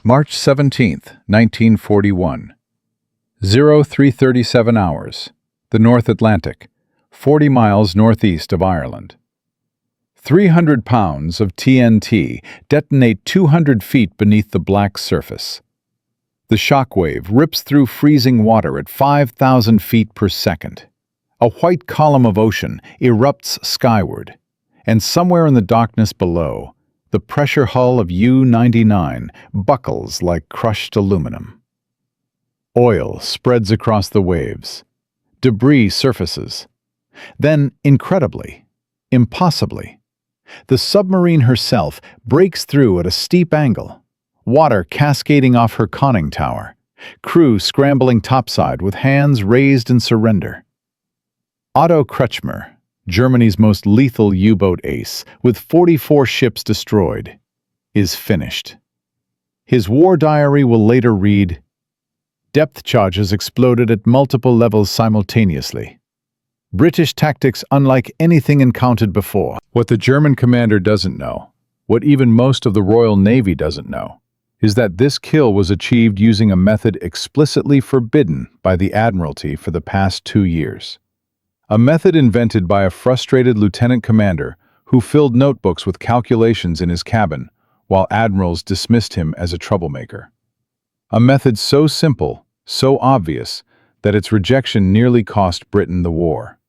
March 17, 1941. 0337 hours. The North Atlantic, 40 miles northeast of Ireland. 300 pounds of TNT detonate 200 feet beneath the black surface. The shockwave rips through freezing water at 5,000 feet per second. A white column of ocean erupts skyward, and somewhere in the darkness below, the pressure hull of U-99 buckles like crushed aluminum. Oil spreads across the waves. Debris surfaces. Then, incredibly, impossibly, the submarine herself breaks through at a steep angle, water cascading off her conning tower, crew scrambling topside with hands raised in surrender. Otto Kretschmer, Germany's most lethal U-boat ace, with 44 ships destroyed, is finished. His war diary will later read, "Depth charges exploded at multiple levels simultaneously. British tactics unlike anything encountered before." What the German commander doesn't know, what even most of the Royal Navy doesn't know, is that this kill was achieved using a method explicitly forbidden by the Admiralty for the past 2 years. A method invented by a frustrated lieutenant commander who filled notebooks with calculations in his cabin while admirals dismissed him as a troublemaker. A method so simple, so obvious, that its rejection nearly cost Britain the war.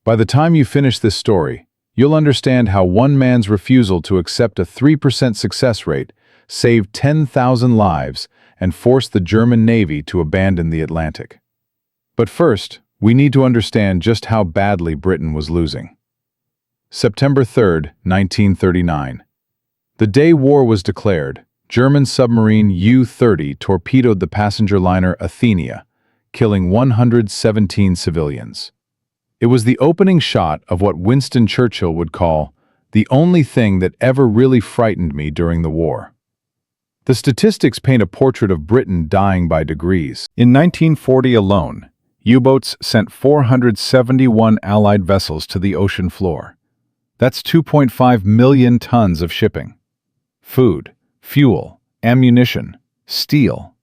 By the time you finish this story, you'll understand how one man's refusal to accept a 3% success rate saved 10,000 lives and forced the German Navy to abandon the Atlantic. But first, we need to understand just how badly Britain was losing. September 3, 1939. The day war was declared, German submarine U-30 torpedoed the passenger liner Athenia, killing 117 civilians. It was the opening shot of what Winston Churchill would call the only thing that ever really frightened me during the war. The statistics paint a portrait of Britain dying by degrees. In 1940 alone, U-boats sent 471 Allied vessels to the ocean floor. That's 2.5 million tons of shipping. Food, fuel, ammunition, steel.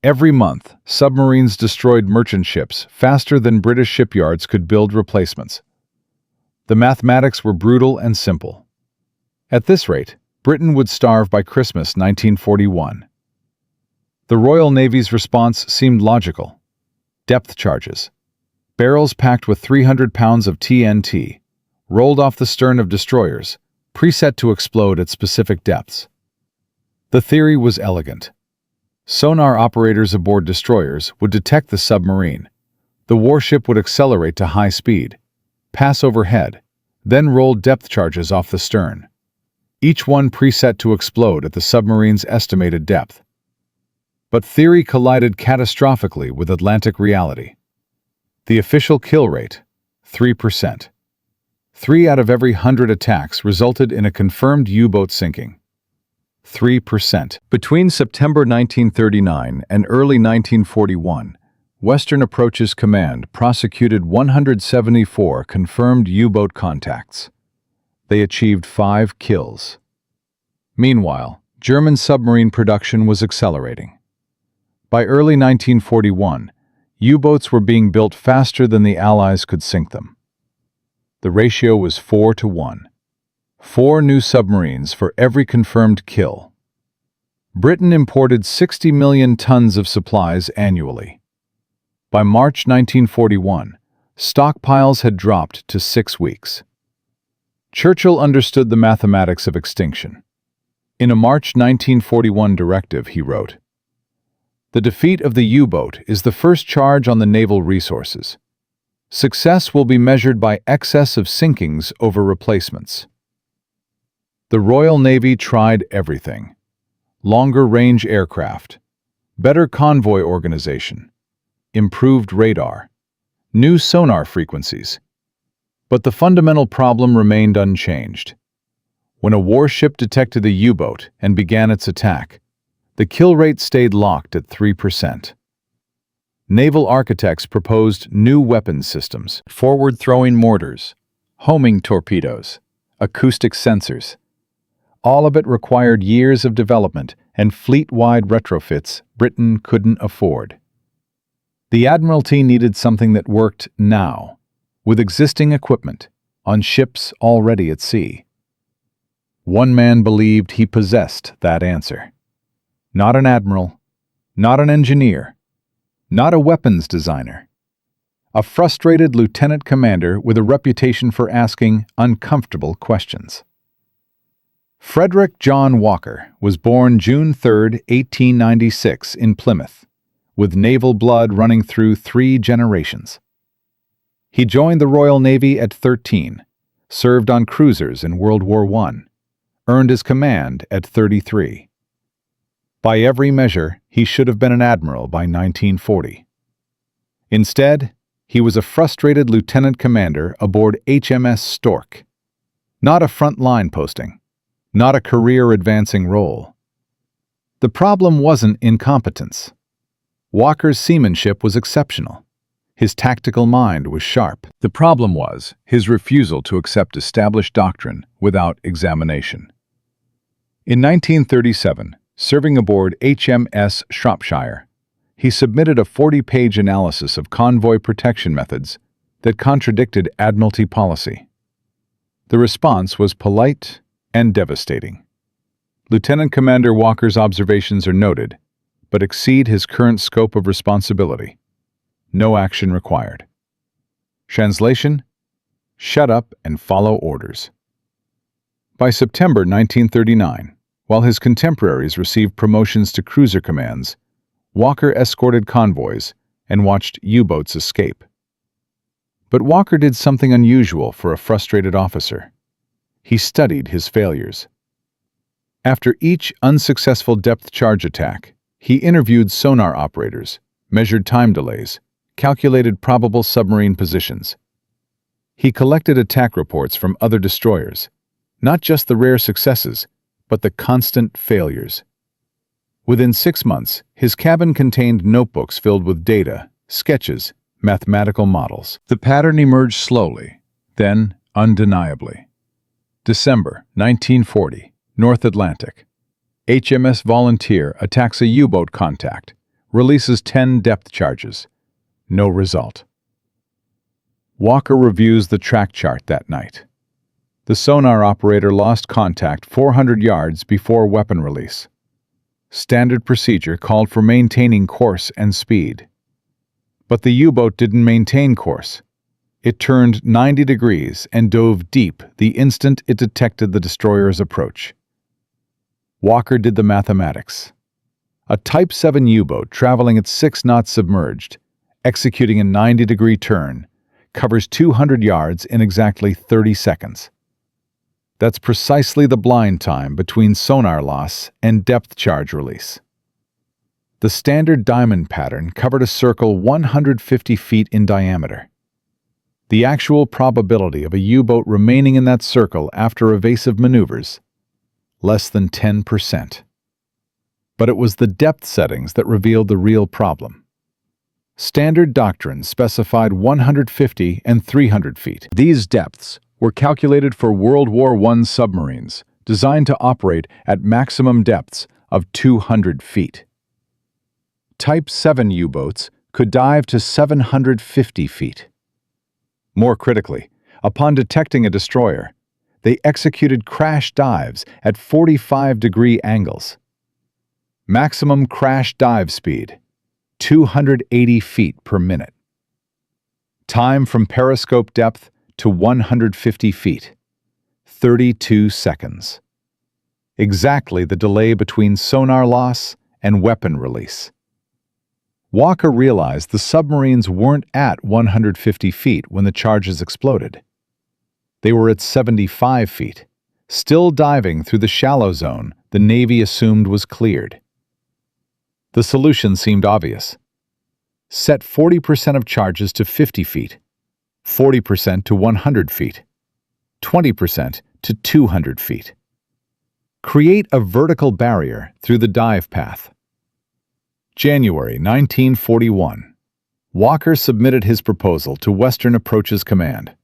Every month, submarines destroyed merchant ships faster than British shipyards could build replacements. The mathematics were brutal and simple. At this rate, Britain would starve by Christmas 1941. The Royal Navy's response seemed logical. Depth charges. Barrels packed with 300 pounds of TNT, rolled off the stern of destroyers, preset to explode at specific depths. The theory was elegant. Sonar operators aboard destroyers would detect the submarine. The warship would accelerate to high speed, pass overhead, then roll depth charges off the stern, each one preset to explode at the submarine's estimated depth. But theory collided catastrophically with Atlantic reality. The official kill rate, 3%. 3 out of every 100 attacks resulted in a confirmed U-boat sinking. 3%. Between September 1939 and early 1941, Western Approaches Command prosecuted 174 confirmed U-boat contacts. They achieved 5 kills. Meanwhile, German submarine production was accelerating. By early 1941, U-boats were being built faster than the Allies could sink them. The ratio was 4-to-1. 4 new submarines for every confirmed kill. Britain imported 60 million tons of supplies annually. By March 1941, stockpiles had dropped to 6 weeks. Churchill understood the mathematics of extinction. In a March 1941 directive, he wrote, "The defeat of the U-boat is the first charge on the naval resources. Success will be measured by excess of sinkings over replacements." The Royal Navy tried everything. Longer-range aircraft, better convoy organization, improved radar, new sonar frequencies. But the fundamental problem remained unchanged. When a warship detected a U-boat and began its attack, the kill rate stayed locked at 3%. Naval architects proposed new weapons systems, forward-throwing mortars, homing torpedoes, acoustic sensors. All of it required years of development and fleet-wide retrofits Britain couldn't afford. The Admiralty needed something that worked now, with existing equipment, on ships already at sea. One man believed he possessed that answer. Not an admiral, not an engineer, not a weapons designer. A frustrated lieutenant commander with a reputation for asking uncomfortable questions. Frederick John Walker was born June 3, 1896, in Plymouth, with naval blood running through 3 generations. He joined the Royal Navy at 13, served on cruisers in World War I, earned his command at 33. By every measure, he should have been an admiral by 1940. Instead, he was a frustrated lieutenant commander aboard HMS Stork. Not a front-line posting, not a career-advancing role. The problem wasn't incompetence. Walker's seamanship was exceptional. His tactical mind was sharp. The problem was his refusal to accept established doctrine without examination. In 1937, serving aboard HMS Shropshire, he submitted a 40-page analysis of convoy protection methods that contradicted Admiralty policy. The response was polite and devastating. Lieutenant Commander Walker's observations are noted, but exceed his current scope of responsibility. No action required. Translation: shut up and follow orders. By September 1939, while his contemporaries received promotions to cruiser commands, Walker escorted convoys and watched U-boats escape. But Walker did something unusual for a frustrated officer. He studied his failures. After each unsuccessful depth charge attack, he interviewed sonar operators, measured time delays, calculated probable submarine positions. He collected attack reports from other destroyers, not just the rare successes, but the constant failures. Within 6 months, his cabin contained notebooks filled with data, sketches, mathematical models. The pattern emerged slowly, then undeniably. December 1940, North Atlantic. HMS Volunteer attacks a U-boat contact, releases 10 depth charges. No result. Walker reviews the track chart that night. The sonar operator lost contact 400 yards before weapon release. Standard procedure called for maintaining course and speed. But the U-boat didn't maintain course. It turned 90 degrees and dove deep the instant it detected the destroyer's approach. Walker did the mathematics. A Type 7 U-boat traveling at 6 knots submerged, executing a 90-degree turn, covers 200 yards in exactly 30 seconds. That's precisely the blind time between sonar loss and depth charge release. The standard diamond pattern covered a circle 150 feet in diameter. The actual probability of a U-boat remaining in that circle after evasive maneuvers, less than 10%. But it was the depth settings that revealed the real problem. Standard doctrine specified 150 and 300 feet. These depths were calculated for World War I submarines designed to operate at maximum depths of 200 feet. Type 7 U-boats could dive to 750 feet. More critically, upon detecting a destroyer, they executed crash dives at 45-degree angles. Maximum crash dive speed, 280 feet per minute. Time from periscope depth to 150 feet, 32 seconds. Exactly the delay between sonar loss and weapon release. Walker realized the submarines weren't at 150 feet when the charges exploded. They were at 75 feet, still diving through the shallow zone the Navy assumed was cleared. The solution seemed obvious. Set 40% of charges to 50 feet, 40% to 100 feet, 20% to 200 feet. Create a vertical barrier through the dive path. January 1941. Walker submitted his proposal to Western Approaches Command.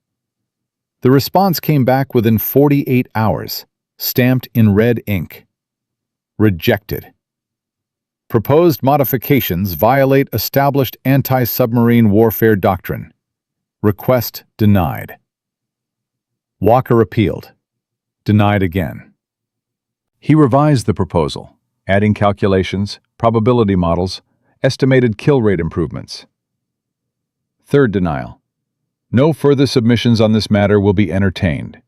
The response came back within 48 hours, stamped in red ink. Rejected. Proposed modifications violate established anti-submarine warfare doctrine. Request denied. Walker appealed. Denied again. He revised the proposal, adding calculations, probability models, estimated kill rate improvements. Third denial. No further submissions on this matter will be entertained.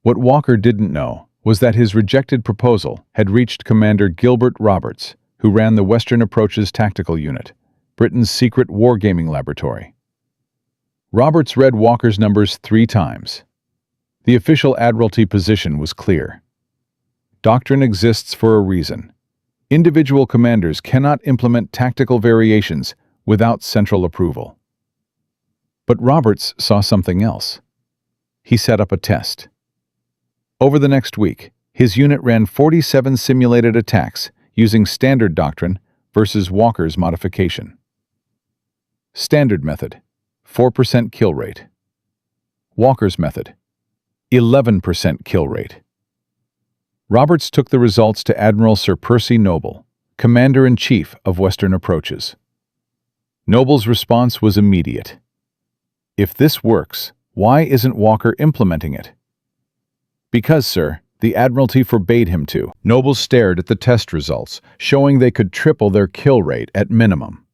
What Walker didn't know was that his rejected proposal had reached Commander Gilbert Roberts, who ran the Western Approaches Tactical Unit, Britain's secret wargaming laboratory. Roberts read Walker's numbers 3 times. The official Admiralty position was clear. Doctrine exists for a reason. Individual commanders cannot implement tactical variations without central approval. But Roberts saw something else. He set up a test. Over the next week, his unit ran 47 simulated attacks using standard doctrine versus Walker's modification. Standard method, 4% kill rate. Walker's method, 11% kill rate. Roberts took the results to Admiral Sir Percy Noble, Commander-in-Chief of Western Approaches. Noble's response was immediate. If this works, why isn't Walker implementing it? Because, sir, the Admiralty forbade him to. Noble stared at the test results, showing they could triple their kill rate at minimum.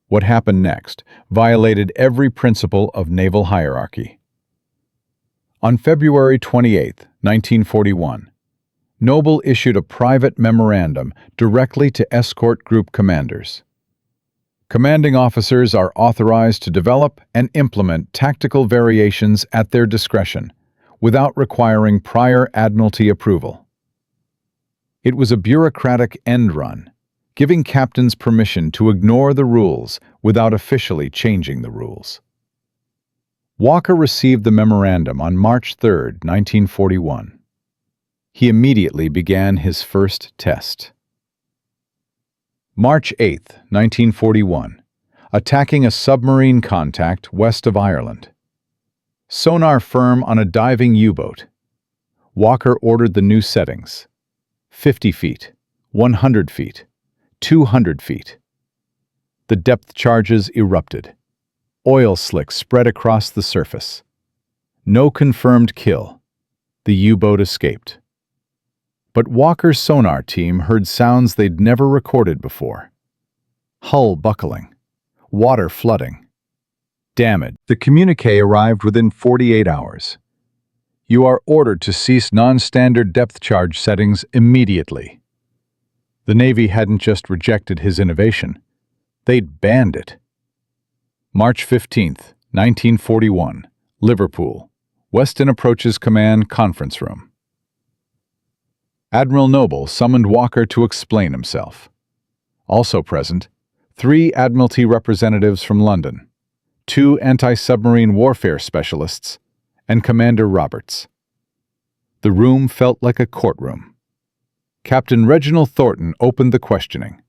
What happened next violated every principle of naval hierarchy. On February 28, 1941, Noble issued a private memorandum directly to escort group commanders. Commanding officers are authorized to develop and implement tactical variations at their discretion, without requiring prior Admiralty approval. It was a bureaucratic end run, giving captains permission to ignore the rules without officially changing the rules. Walker received the memorandum on March 3, 1941. He immediately began his first test. March 8, 1941. Attacking a submarine contact west of Ireland. Sonar firm on a diving U-boat. Walker ordered the new settings. 50 feet, 100 feet, 200 feet. The depth charges erupted. Oil slicks spread across the surface. No confirmed kill. The U-boat escaped. But Walker's sonar team heard sounds they'd never recorded before. Hull buckling. Water flooding. Damage. The communique arrived within 48 hours. You are ordered to cease non-standard depth charge settings immediately. The Navy hadn't just rejected his innovation. They'd banned it. March 15, 1941. Liverpool. Western Approaches Command Conference Room. Admiral Noble summoned Walker to explain himself. Also present, 3 Admiralty representatives from London, 2 anti-submarine warfare specialists, and Commander Roberts. The room felt like a courtroom. Captain Reginald Thornton opened the questioning.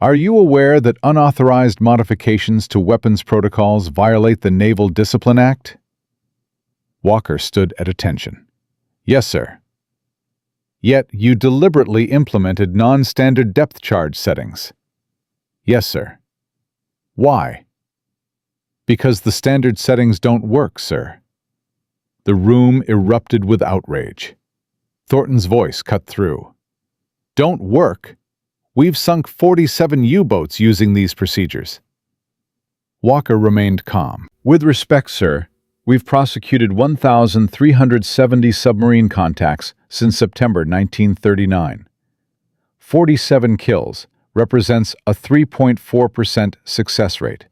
Are you aware that unauthorized modifications to weapons protocols violate the Naval Discipline Act? Walker stood at attention. Yes, sir. Yet you deliberately implemented non-standard depth charge settings. Yes, sir. Why? Because the standard settings don't work, sir. The room erupted with outrage. Thornton's voice cut through. Don't work? We've sunk 47 U-boats using these procedures. Walker remained calm. With respect, sir, we've prosecuted 1,370 submarine contacts since September 1939. 47 kills represents a 3.4% success rate.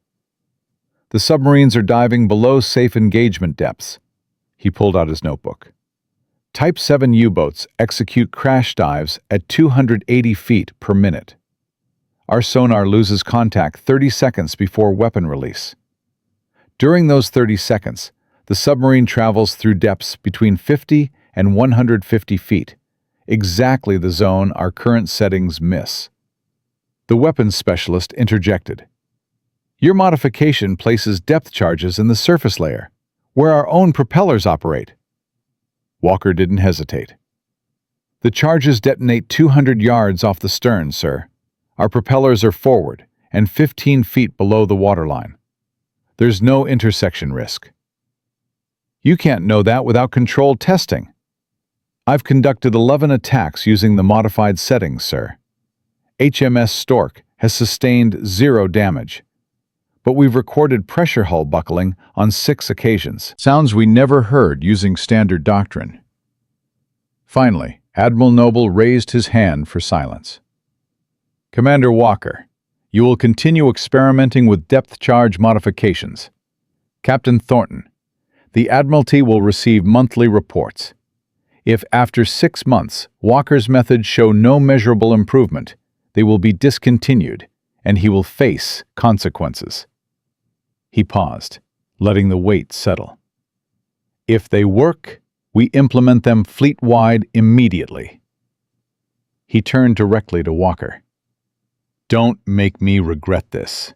The submarines are diving below safe engagement depths. He pulled out his notebook. Type 7 U-boats execute crash dives at 280 feet per minute. Our sonar loses contact 30 seconds before weapon release. During those 30 seconds, the submarine travels through depths between 50 and 150 feet, exactly the zone our current settings miss. The weapons specialist interjected. Your modification places depth charges in the surface layer, where our own propellers operate. Walker didn't hesitate. "The charges detonate 200 yards off the stern, sir. Our propellers are forward and 15 feet below the waterline. There's no intersection risk." "You can't know that without controlled testing." "I've conducted 11 attacks using the modified settings, sir. HMS Stork has sustained 0 damage. But we've recorded pressure hull buckling on 6 occasions." Sounds we never heard using standard doctrine. Finally, Admiral Noble raised his hand for silence. "Commander Walker, you will continue experimenting with depth charge modifications. Captain Thornton, the Admiralty will receive monthly reports. If after 6 months Walker's methods show no measurable improvement, they will be discontinued and he will face consequences." He paused, letting the weight settle. "If they work, we implement them fleet-wide immediately." He turned directly to Walker. "Don't make me regret this."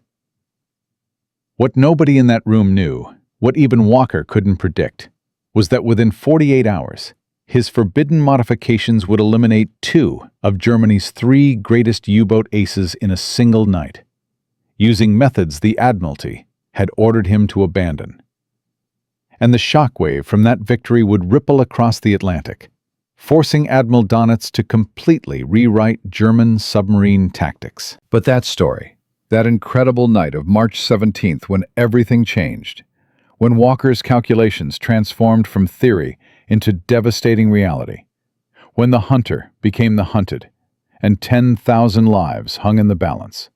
What nobody in that room knew, what even Walker couldn't predict, was that within 48 hours, his forbidden modifications would eliminate 2 of Germany's 3 greatest U-boat aces in a single night, using methods the Admiralty had ordered him to abandon. And the shockwave from that victory would ripple across the Atlantic, forcing Admiral Donitz to completely rewrite German submarine tactics. But that story, that incredible night of March 17th when everything changed, when Walker's calculations transformed from theory into devastating reality, when the hunter became the hunted, and 10,000 lives hung in the balance.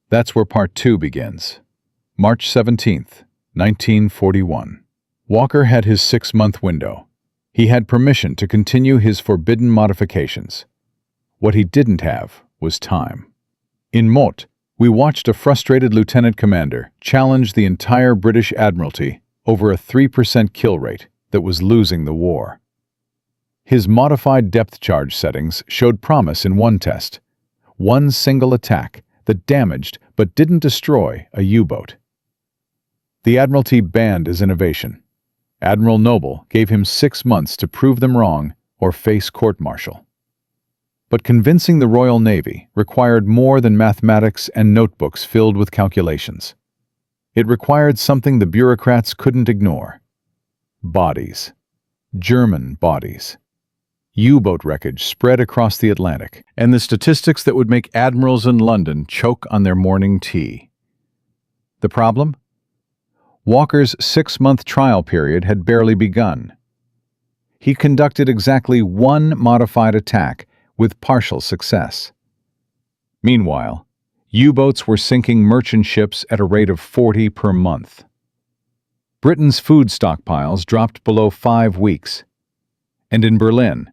That's where Part 2 begins. March 17th, 1941. Walker had his 6-month window. He had permission to continue his forbidden modifications. What he didn't have was time. In Mott, we watched a frustrated lieutenant commander challenge the entire British Admiralty over a 3% kill rate that was losing the war. His modified depth charge settings showed promise in one test, one single attack that damaged but didn't destroy a U-boat. The Admiralty banned his innovation. Admiral Noble gave him 6 months to prove them wrong or face court-martial. But convincing the Royal Navy required more than mathematics and notebooks filled with calculations. It required something the bureaucrats couldn't ignore. Bodies. German bodies. U-boat wreckage spread across the Atlantic, and the statistics that would make admirals in London choke on their morning tea. The problem? Walker's 6-month trial period had barely begun. He conducted exactly 1 modified attack with partial success. Meanwhile, U-boats were sinking merchant ships at a rate of 40 per month. Britain's food stockpiles dropped below 5 weeks. And in Berlin,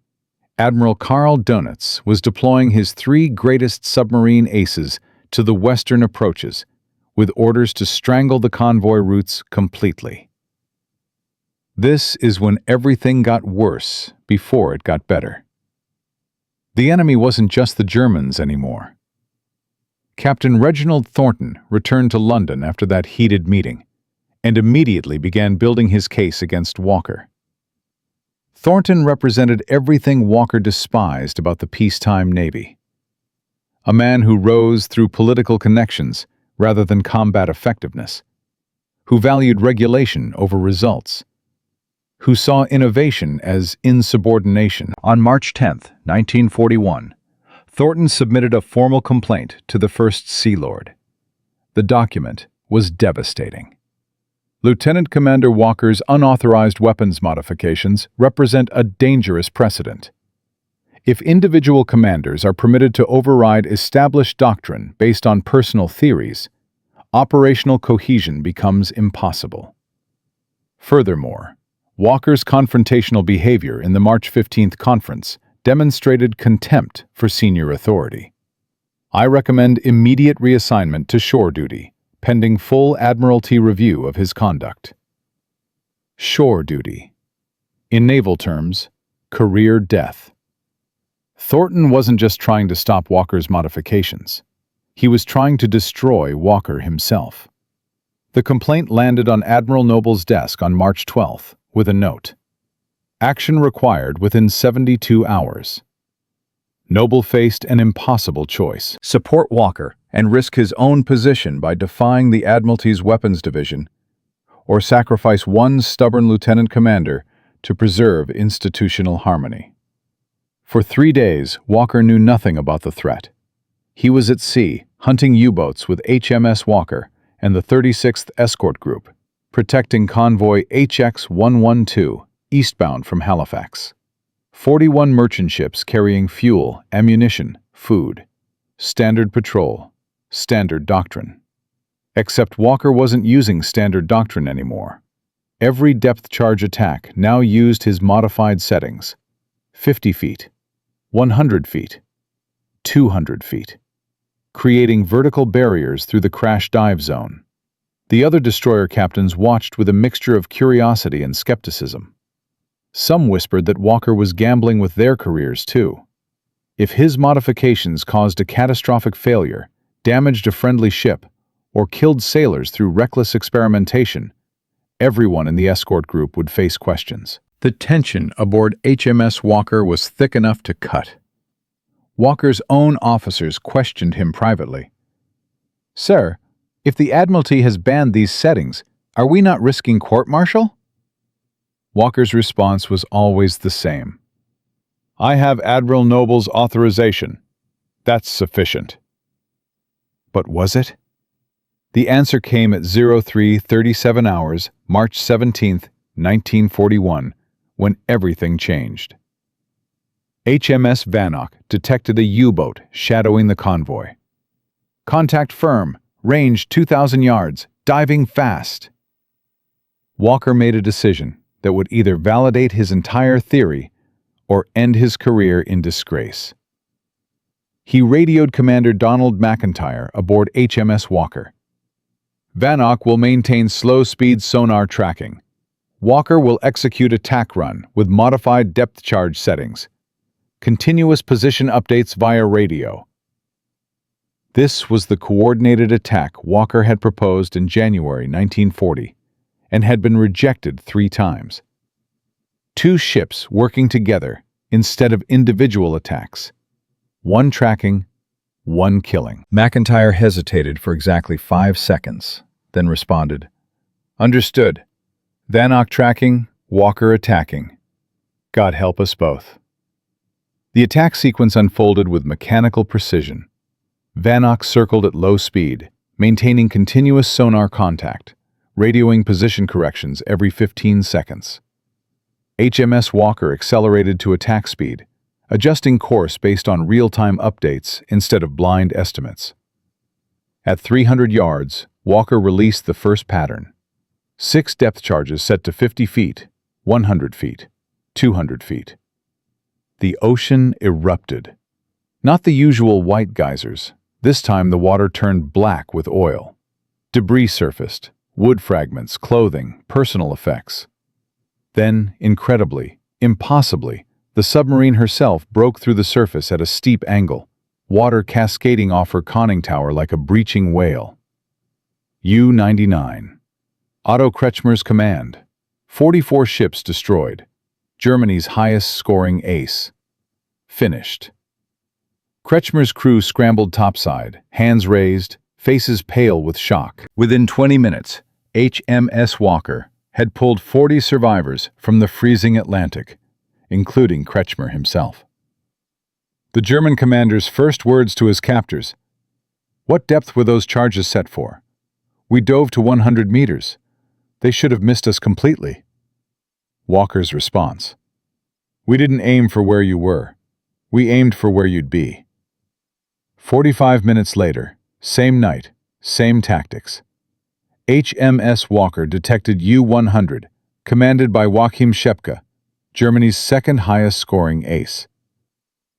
Admiral Karl Donitz was deploying his 3 greatest submarine aces to the western approaches, with orders to strangle the convoy routes completely. This is when everything got worse before it got better. The enemy wasn't just the Germans anymore. Captain Reginald Thornton returned to London after that heated meeting, and immediately began building his case against Walker. Thornton represented everything Walker despised about the peacetime Navy. A man who rose through political connections rather than combat effectiveness, who valued regulation over results, who saw innovation as insubordination. On March 10, 1941, Thornton submitted a formal complaint to the First Sea Lord. The document was devastating. Lieutenant Commander Walker's unauthorized weapons modifications represent a dangerous precedent. If individual commanders are permitted to override established doctrine based on personal theories, operational cohesion becomes impossible. Furthermore, Walker's confrontational behavior in the March 15th conference demonstrated contempt for senior authority. I recommend immediate reassignment to shore duty, pending full Admiralty review of his conduct. Shore duty. In naval terms, career death. Thornton wasn't just trying to stop Walker's modifications. He was trying to destroy Walker himself. The complaint landed on Admiral Noble's desk on March 12th with a note. Action required within 72 hours. Noble faced an impossible choice: support Walker and risk his own position by defying the Admiralty's weapons division, or sacrifice one stubborn lieutenant commander to preserve institutional harmony. For 3 days, Walker knew nothing about the threat. He was at sea, hunting U-boats with HMS Walker and the 36th Escort Group, protecting convoy HX-112, eastbound from Halifax. 41 merchant ships carrying fuel, ammunition, food. Standard patrol. Standard doctrine. Except Walker wasn't using standard doctrine anymore. Every depth charge attack now used his modified settings: 50 feet, 100 feet, 200 feet, creating vertical barriers through the crash dive zone. The other destroyer captains watched with a mixture of curiosity and skepticism. Some whispered that Walker was gambling with their careers too. If his modifications caused a catastrophic failure, damaged a friendly ship, or killed sailors through reckless experimentation, everyone in the escort group would face questions. The tension aboard HMS Walker was thick enough to cut. Walker's own officers questioned him privately. "Sir, if the Admiralty has banned these settings, are we not risking court-martial?" Walker's response was always the same: "I have Admiral Noble's authorization. That's sufficient." But was it? The answer came at 03:37 hours, March 17, 1941, when everything changed. HMS Vanoc detected a U-boat shadowing the convoy. "Contact firm, range 2,000 yards, diving fast." Walker made a decision that would either validate his entire theory or end his career in disgrace. He radioed Commander Donald McIntyre aboard HMS Walker. "Vanoc will maintain slow-speed sonar tracking. Walker will execute a tack run with modified depth charge settings. Continuous position updates via radio." This was the coordinated attack Walker had proposed in January 1940 and had been rejected 3 times. 2 ships working together instead of individual attacks. 1 tracking, 1 killing. McIntyre hesitated for exactly 5 seconds, then responded, "Understood. Vanoc tracking, Walker attacking. God help us both." The attack sequence unfolded with mechanical precision. Vanoc circled at low speed, maintaining continuous sonar contact, radioing position corrections every 15 seconds. HMS Walker accelerated to attack speed, adjusting course based on real-time updates instead of blind estimates. At 300 yards, Walker released the first pattern. 6 depth charges set to 50 feet, 100 feet, 200 feet. The ocean erupted. Not the usual white geysers. This time the water turned black with oil. Debris surfaced: wood fragments, clothing, personal effects. Then, incredibly, impossibly, the submarine herself broke through the surface at a steep angle, water cascading off her conning tower like a breaching whale. U-99. Otto Kretschmer's command. 44 ships destroyed. Germany's highest-scoring ace. Finished. Kretschmer's crew scrambled topside, hands raised, faces pale with shock. Within 20 minutes, HMS Walker had pulled 40 survivors from the freezing Atlantic, including Kretschmer himself. The German commander's first words to his captors: "What depth were those charges set for? We dove to 100 meters. They should have missed us completely." Walker's response: "We didn't aim for where you were. We aimed for where you'd be." 45 minutes later, same night, same tactics. HMS Walker detected U-100, commanded by Joachim Schepke, Germany's second highest-scoring ace.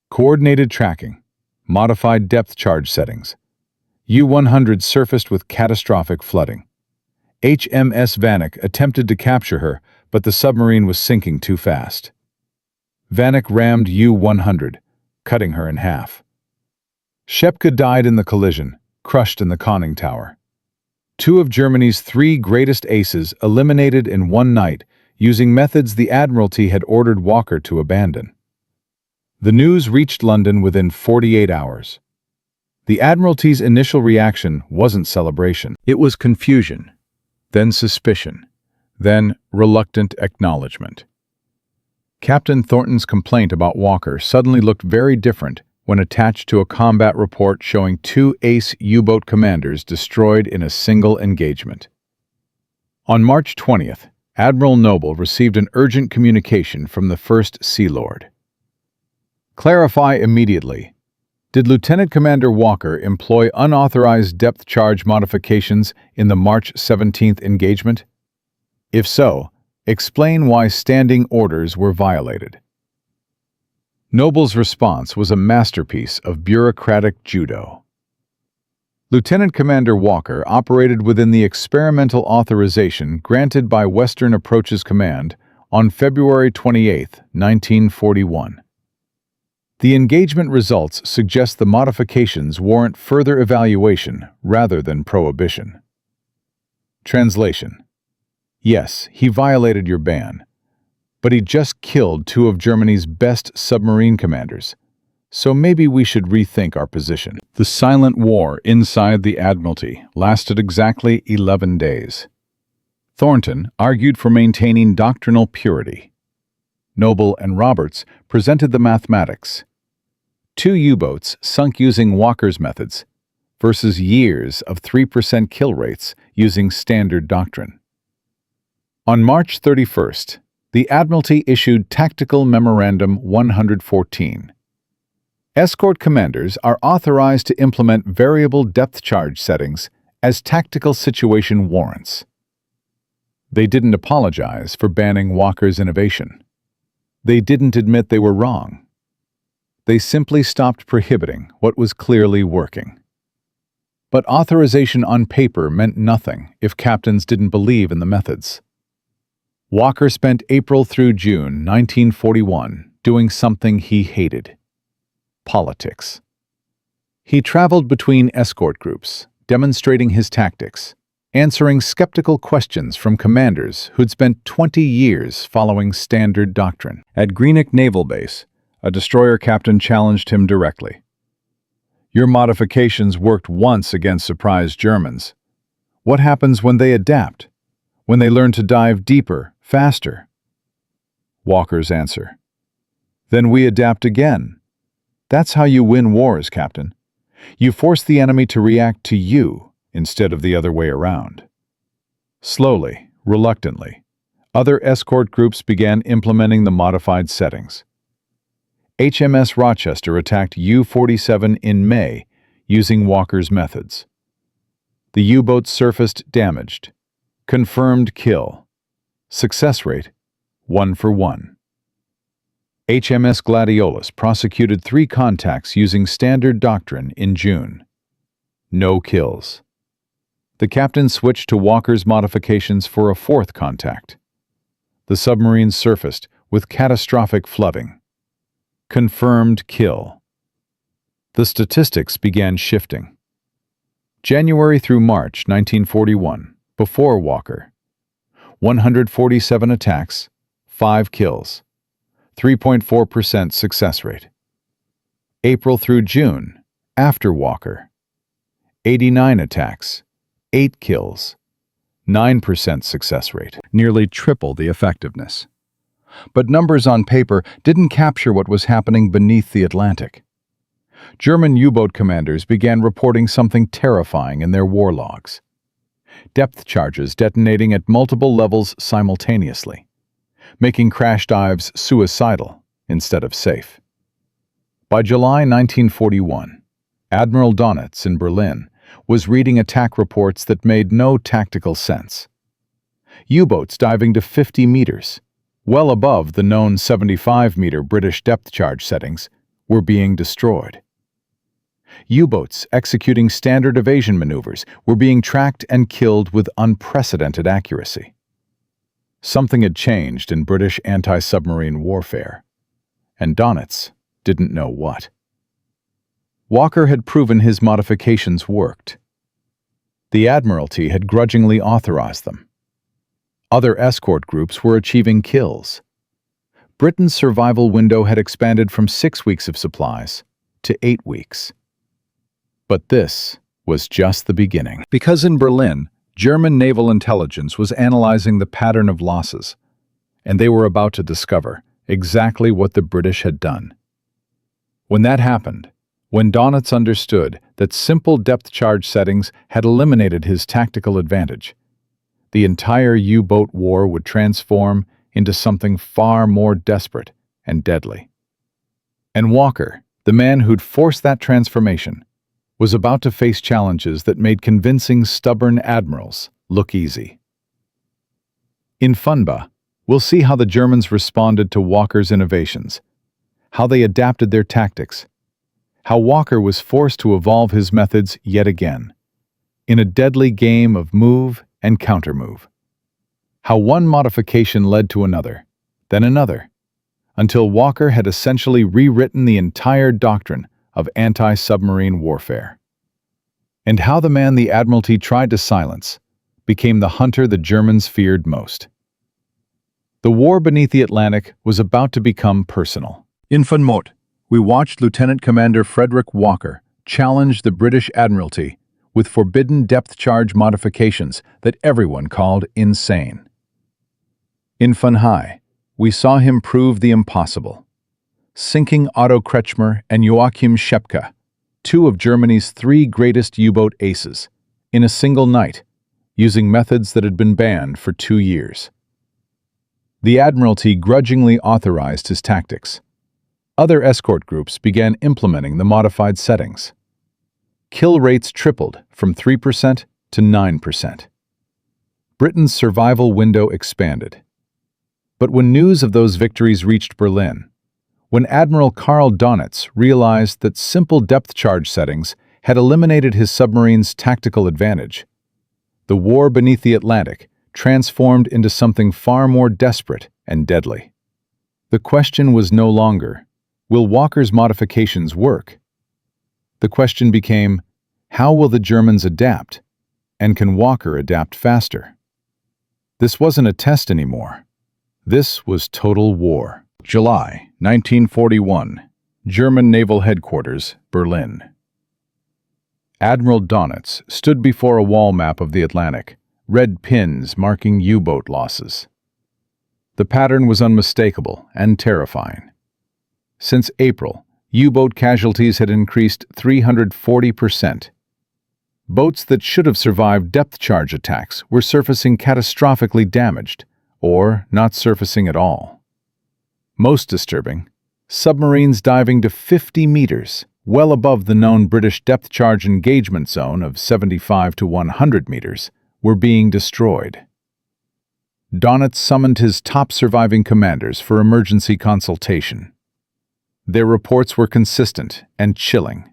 Coordinated tracking, modified depth charge settings. U-100 surfaced with catastrophic flooding. HMS Vanoc attempted to capture her, but the submarine was sinking too fast. Vanoc rammed U-100, cutting her in half. Schepke died in the collision, crushed in the conning tower. 2 of Germany's 3 greatest aces eliminated in one night using methods the Admiralty had ordered Walker to abandon. The news reached London within 48 hours. The Admiralty's initial reaction wasn't celebration. It was confusion, then suspicion, then reluctant acknowledgement. Captain Thornton's complaint about Walker suddenly looked very different when attached to a combat report showing 2 ace U-boat commanders destroyed in a single engagement. On March 20th, Admiral Noble received an urgent communication from the First Sea Lord. Clarify immediately. Did Lieutenant Commander Walker employ unauthorized depth charge modifications in the March 17th engagement? If so, explain why standing orders were violated. Noble's response was a masterpiece of bureaucratic judo. Lieutenant Commander Walker operated within the experimental authorization granted by Western Approaches Command on February 28, 1941. The engagement results suggest the modifications warrant further evaluation rather than prohibition. Translation: yes, he violated your ban, but he just killed 2 of Germany's best submarine commanders, so maybe we should rethink our position. The silent war inside the Admiralty lasted exactly 11 days. Thornton argued for maintaining doctrinal purity. Noble and Roberts presented the mathematics. 2 U-boats sunk using Walker's methods versus years of 3% kill rates using standard doctrine. On March 31st, the Admiralty issued Tactical Memorandum 114. Escort commanders are authorized to implement variable depth charge settings as tactical situation warrants. They didn't apologize for banning Walker's innovation. They didn't admit they were wrong. They simply stopped prohibiting what was clearly working. But authorization on paper meant nothing if captains didn't believe in the methods. Walker spent April through June 1941 doing something he hated: politics. He traveled between escort groups, demonstrating his tactics, answering skeptical questions from commanders who'd spent 20 years following standard doctrine. At Greenock Naval Base, a destroyer captain challenged him directly. Your modifications worked once against surprised Germans. What happens when they adapt? When they learn to dive deeper, faster? Walker's answer: then we adapt again. That's how you win wars, Captain. You force the enemy to react to you instead of the other way around. Slowly, reluctantly, other escort groups began implementing the modified settings. HMS Rochester attacked U-47 in May using Walker's methods. The U-boat surfaced damaged. Confirmed kill. Success rate 1 for 1. HMS Gladiolus prosecuted 3 contacts using standard doctrine in June. No kills. The captain switched to Walker's modifications for a 4th contact. The submarine surfaced with catastrophic flooding. Confirmed kill. The statistics began shifting. January through March 1941, before Walker: 147 attacks, 5 kills, 3.4% success rate. April through June, after Walker: 89 attacks, 8 kills, 9% success rate, nearly triple the effectiveness. But numbers on paper didn't capture what was happening beneath the Atlantic. German U-boat commanders began reporting something terrifying in their war logs: depth charges detonating at multiple levels simultaneously, making crash dives suicidal instead of safe. By July 1941, Admiral Donitz in Berlin was reading attack reports that made no tactical sense. U-boats diving to 50 meters, well above the known 75-meter British depth charge settings, were being destroyed. U-boats executing standard evasion maneuvers were being tracked and killed with unprecedented accuracy. Something had changed in British anti-submarine warfare, and Donitz didn't know what. Walker had proven his modifications worked. The Admiralty had grudgingly authorized them. Other escort groups were achieving kills. Britain's survival window had expanded from 6 weeks of supplies to 8 weeks. But this was just the beginning. Because in Berlin, German naval intelligence was analyzing the pattern of losses, and they were about to discover exactly what the British had done. When that happened, when Donitz understood that simple depth charge settings had eliminated his tactical advantage, the entire U-boat war would transform into something far more desperate and deadly. And Walker, the man who'd forced that transformation, was about to face challenges that made convincing stubborn admirals look easy. In Funba, we'll see how the Germans responded to Walker's innovations, how they adapted their tactics, how Walker was forced to evolve his methods yet again, in a deadly game of move and countermove. How one modification led to another, then another, until Walker had essentially rewritten the entire doctrine of anti-submarine warfare. And how the man the Admiralty tried to silence became the hunter the Germans feared most. The war beneath the Atlantic was about to become personal. In Funmot, we watched Lieutenant Commander Frederick Walker challenge the British Admiralty with forbidden depth charge modifications that everyone called insane. In Funhai, we saw him prove the impossible, sinking Otto Kretschmer and Joachim Schepke, two of Germany's 3 greatest U-boat aces, in a single night, using methods that had been banned for 2 years. The Admiralty grudgingly authorized his tactics. Other escort groups began implementing the modified settings. Kill rates tripled from 3% to 9%. Britain's survival window expanded. But when news of those victories reached Berlin, when Admiral Karl Donitz realized that simple depth charge settings had eliminated his submarine's tactical advantage, the war beneath the Atlantic transformed into something far more desperate and deadly. The question was no longer, will Walker's modifications work? The question became, how will the Germans adapt, and can Walker adapt faster? This wasn't a test anymore. This was total war. July 1941, German Naval Headquarters, Berlin. Admiral Donitz stood before a wall map of the Atlantic, red pins marking U-boat losses. The pattern was unmistakable and terrifying. Since April, U-boat casualties had increased 340%. Boats that should have survived depth charge attacks were surfacing catastrophically damaged, or not surfacing at all. Most disturbing, submarines diving to 50 meters, well above the known British depth charge engagement zone of 75 to 100 meters, were being destroyed. Donitz summoned his top surviving commanders for emergency consultation. Their reports were consistent and chilling.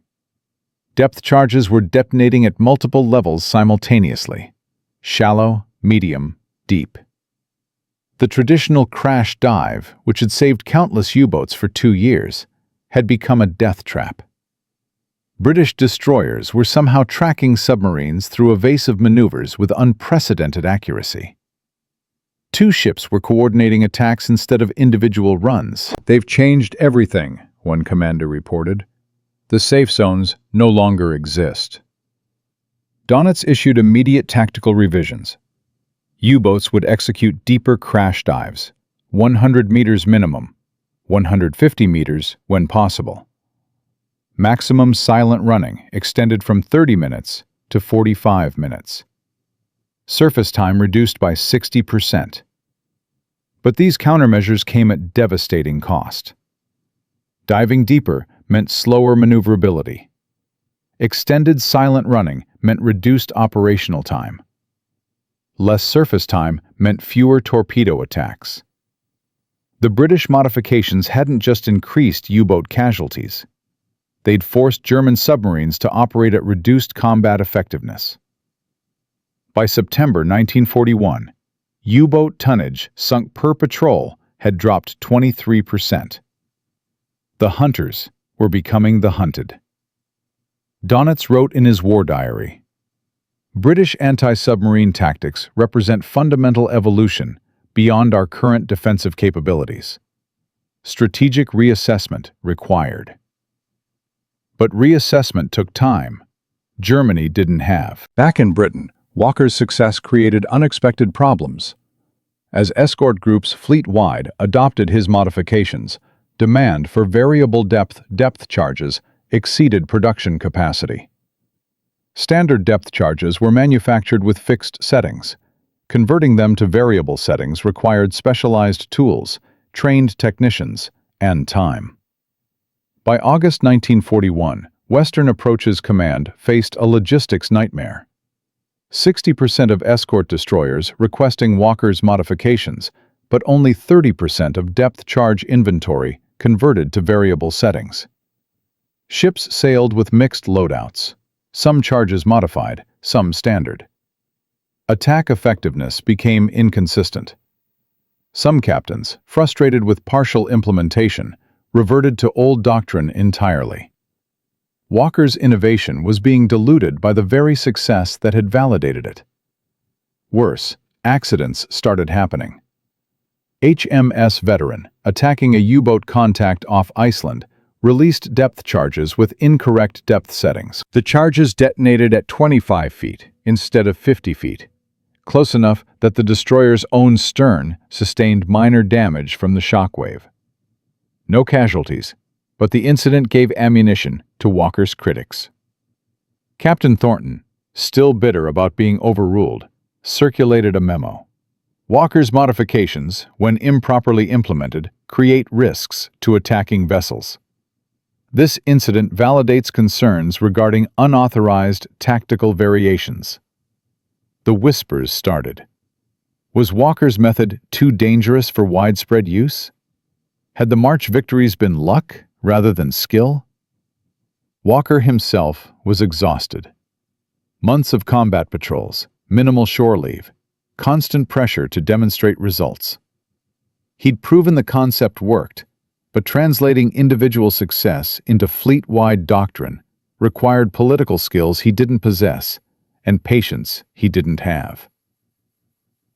Depth charges were detonating at multiple levels simultaneously: shallow, medium, deep. The traditional crash dive, which had saved countless U-boats for 2 years, had become a death trap. British destroyers were somehow tracking submarines through evasive maneuvers with unprecedented accuracy. 2 ships were coordinating attacks instead of individual runs. "They've changed everything," one commander reported. "The safe zones no longer exist." Donitz issued immediate tactical revisions. U-boats would execute deeper crash dives, 100 meters minimum, 150 meters when possible. Maximum silent running extended from 30 minutes to 45 minutes. Surface time reduced by 60%. But these countermeasures came at devastating cost. Diving deeper meant slower maneuverability. Extended silent running meant reduced operational time. Less surface time meant fewer torpedo attacks. The British modifications hadn't just increased U-boat casualties. They'd forced German submarines to operate at reduced combat effectiveness. By September 1941, U-boat tonnage sunk per patrol had dropped 23%. The hunters were becoming the hunted. Donitz wrote in his war diary, British anti-submarine tactics represent fundamental evolution beyond our current defensive capabilities. Strategic reassessment required. But reassessment took time. Germany didn't have. Back in Britain, Walker's success created unexpected problems. As escort groups fleet-wide adopted his modifications, demand for variable depth charges exceeded production capacity. Standard depth charges were manufactured with fixed settings. Converting them to variable settings required specialized tools, trained technicians, and time. By August 1941, Western Approach's command faced a logistics nightmare. 60% of escort destroyers requesting Walker's modifications, but only 30% of depth charge inventory converted to variable settings. Ships sailed with mixed loadouts, some charges modified, some standard. Attack effectiveness became inconsistent. Some captains, frustrated with partial implementation, reverted to old doctrine entirely. Walker's innovation was being diluted by the very success that had validated it. Worse, accidents started happening. HMS Veteran, attacking a U-boat contact off Iceland, released depth charges with incorrect depth settings. The charges detonated at 25 feet instead of 50 feet, close enough that the destroyer's own stern sustained minor damage from the shockwave. No casualties, but the incident gave ammunition to Walker's critics. Captain Thornton, still bitter about being overruled, circulated a memo. Walker's modifications, when improperly implemented, create risks to attacking vessels. This incident validates concerns regarding unauthorized tactical variations. The whispers started. Was Walker's method too dangerous for widespread use? Had the March victories been luck rather than skill? Walker himself was exhausted. Months of combat patrols, minimal shore leave, constant pressure to demonstrate results. He'd proven the concept worked, but translating individual success into fleet-wide doctrine required political skills he didn't possess and patience he didn't have.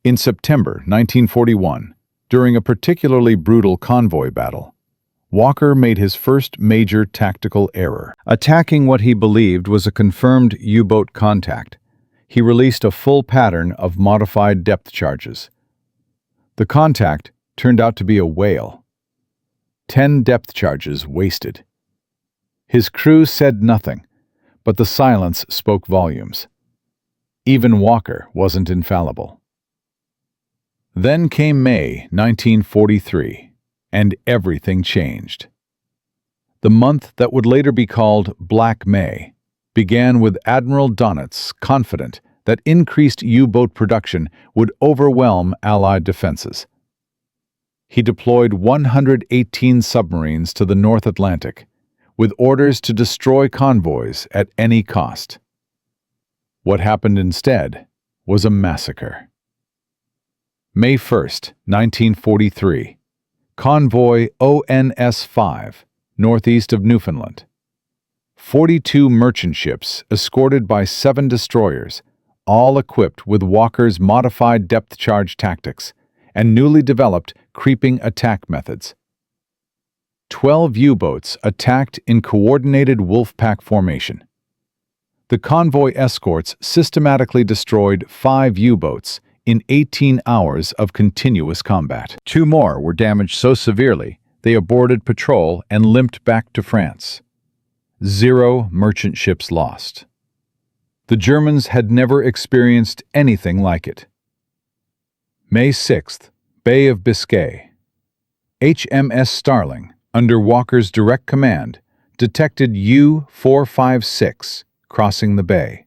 In September 1941, during a particularly brutal convoy battle, Walker made his first major tactical error. Attacking what he believed was a confirmed U-boat contact, he released a full pattern of modified depth charges. The contact turned out to be a whale. 10 depth charges wasted. His crew said nothing, but the silence spoke volumes. Even Walker wasn't infallible. Then came May 1943, and everything changed. The month that would later be called Black May began with Admiral Donitz confident that increased U-boat production would overwhelm Allied defenses. He deployed 118 submarines to the North Atlantic, with orders to destroy convoys at any cost. What happened instead was a massacre. May 1st, 1943. Convoy ONS-5, northeast of Newfoundland. 42 merchant ships escorted by 7 destroyers, all equipped with Walker's modified depth charge tactics and newly developed creeping attack methods. 12 U-boats attacked in coordinated wolfpack formation. The convoy escorts systematically destroyed 5 U-boats in 18 hours of continuous combat. 2 more were damaged so severely they aborted patrol and limped back to France. 0 merchant ships lost. The Germans had never experienced anything like it. May 6th, Bay of Biscay. HMS Starling, under Walker's direct command, detected U-456 crossing the bay.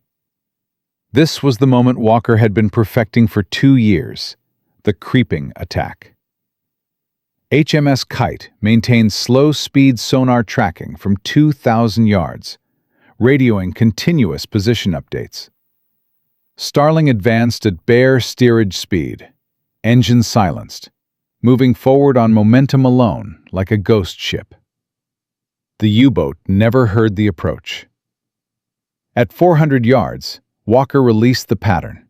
This was the moment Walker had been perfecting for 2 years, the creeping attack. HMS Kite maintained slow-speed sonar tracking from 2,000 yards, radioing continuous position updates. Starling advanced at bare steerage speed, engines silenced, moving forward on momentum alone like a ghost ship. The U-boat never heard the approach. At 400 yards, Walker released the pattern.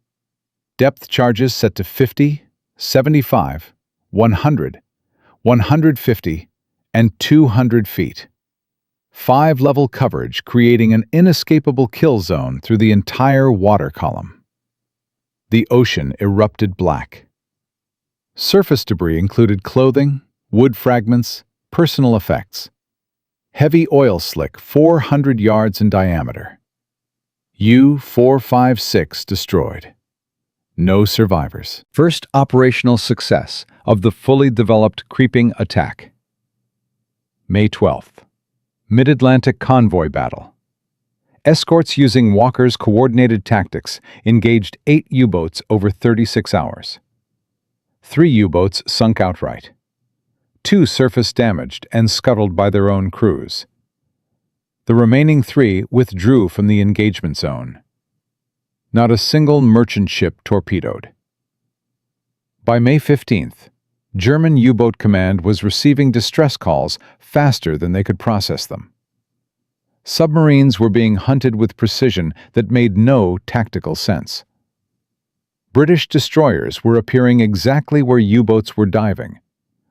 Depth charges set to 50, 75, 100, 150, and 200 feet. 5-level coverage creating an inescapable kill zone through the entire water column. The ocean erupted black. Surface debris included clothing, wood fragments, personal effects. Heavy oil slick 400 yards in diameter. U-456 destroyed. No survivors. First operational success of the fully developed creeping attack. May 12th. Mid-Atlantic convoy battle. Escorts using Walker's coordinated tactics engaged 8 U-boats over 36 hours. 3 U-boats sunk outright. 2 surface damaged and scuttled by their own crews. The remaining 3 withdrew from the engagement zone. Not a single merchant ship torpedoed. By May 15th, German U-boat command was receiving distress calls faster than they could process them. Submarines were being hunted with precision that made no tactical sense. British destroyers were appearing exactly where U-boats were diving,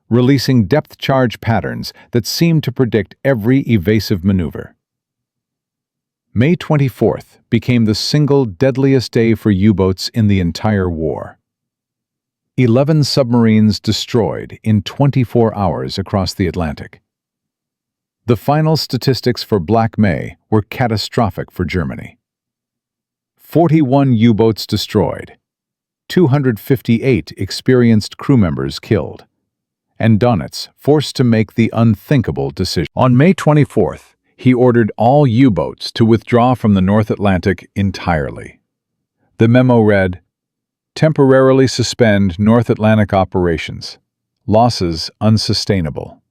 releasing depth charge patterns that seemed to predict every evasive maneuver. May 24th became the single deadliest day for U-boats in the entire war. 11 submarines destroyed in 24 hours across the Atlantic. The final statistics for Black May were catastrophic for Germany. 41 U-boats destroyed, 258 experienced crew members killed, and Donitz forced to make the unthinkable decision. On May 24th, he ordered all U-boats to withdraw from the North Atlantic entirely. The memo read, "Temporarily suspend North Atlantic operations. Losses unsustainable.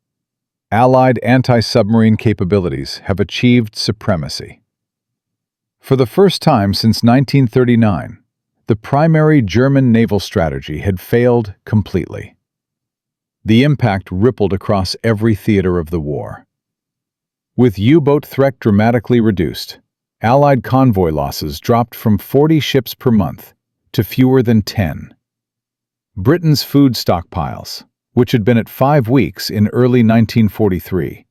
Allied anti-submarine capabilities have achieved supremacy." For the first time since 1939, the primary German naval strategy had failed completely. The impact rippled across every theater of the war. With U-boat threat dramatically reduced, Allied convoy losses dropped from 40 ships per month to fewer than 10. Britain's food stockpiles, which had been at 5 weeks in early 1943,